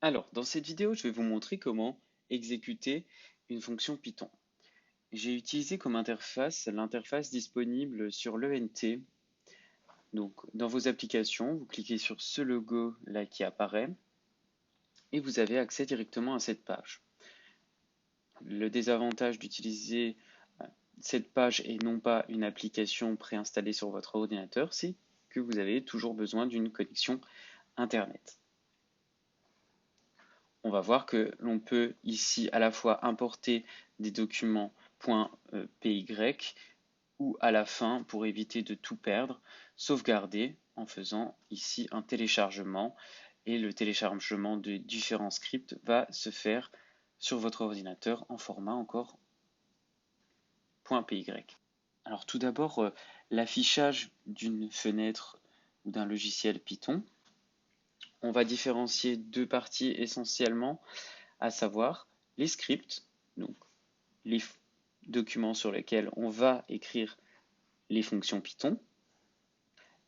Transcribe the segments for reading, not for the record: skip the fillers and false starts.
Alors, dans cette vidéo, je vais vous montrer comment exécuter une fonction Python. J'ai utilisé comme interface l'interface disponible sur l'ENT. Donc, dans vos applications, vous cliquez sur ce logo là qui apparaît et vous avez accès directement à cette page. Le désavantage d'utiliser cette page et non pas une application préinstallée sur votre ordinateur, c'est que vous avez toujours besoin d'une connexion Internet. On va voir que l'on peut ici à la fois importer des documents .py ou à la fin, pour éviter de tout perdre, sauvegarder en faisant ici un téléchargement, et le téléchargement de différents scripts va se faire sur votre ordinateur en format encore .py. Alors tout d'abord, l'affichage d'une fenêtre ou d'un logiciel Python. On va différencier deux parties essentiellement, à savoir les scripts, donc les documents sur lesquels on va écrire les fonctions Python,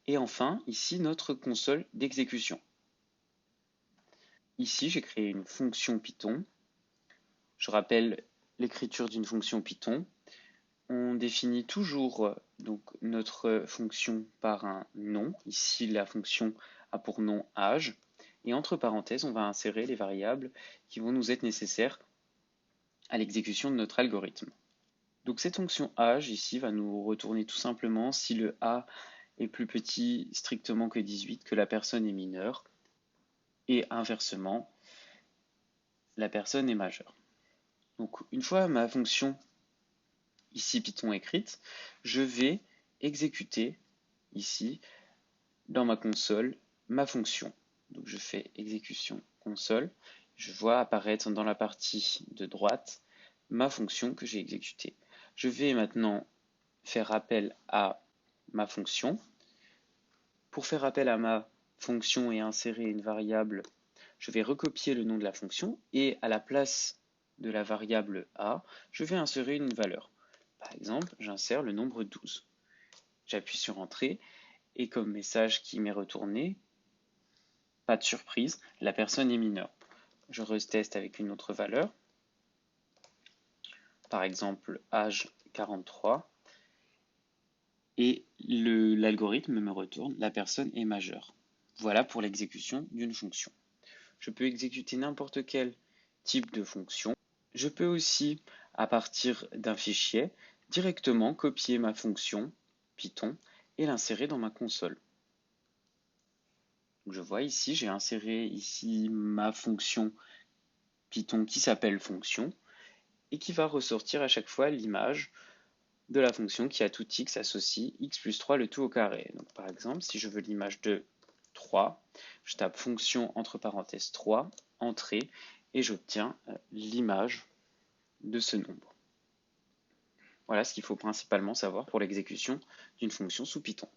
et enfin ici notre console d'exécution. Ici j'ai créé une fonction Python. Je rappelle l'écriture d'une fonction Python. On définit toujours donc notre fonction par un nom. Ici la fonction a pour nom âge, et entre parenthèses on va insérer les variables qui vont nous être nécessaires à l'exécution de notre algorithme. Donc cette fonction âge ici va nous retourner tout simplement si le A est plus petit strictement que 18, que la personne est mineure, et inversement, la personne est majeure. Donc une fois ma fonction ici Python écrite, je vais exécuter ici dans ma console ma fonction. Donc je fais exécution console, je vois apparaître dans la partie de droite ma fonction que j'ai exécutée. Je vais maintenant faire appel à ma fonction. Pour faire appel à ma fonction et insérer une variable, je vais recopier le nom de la fonction et à la place de la variable a, je vais insérer une valeur. Par exemple, j'insère le nombre 12. J'appuie sur Entrée et comme message qui m'est retourné, pas de surprise, la personne est mineure. Je reteste avec une autre valeur, par exemple âge 43, et l'algorithme me retourne la personne est majeure. Voilà pour l'exécution d'une fonction. Je peux exécuter n'importe quel type de fonction. Je peux aussi, à partir d'un fichier, directement copier ma fonction Python et l'insérer dans ma console. Donc je vois ici, j'ai inséré ici ma fonction Python qui s'appelle fonction et qui va ressortir à chaque fois l'image de la fonction qui a tout x associe x plus 3 le tout au carré. Donc par exemple, si je veux l'image de 3, je tape fonction entre parenthèses 3, entrée, et j'obtiens l'image de ce nombre. Voilà ce qu'il faut principalement savoir pour l'exécution d'une fonction sous Python.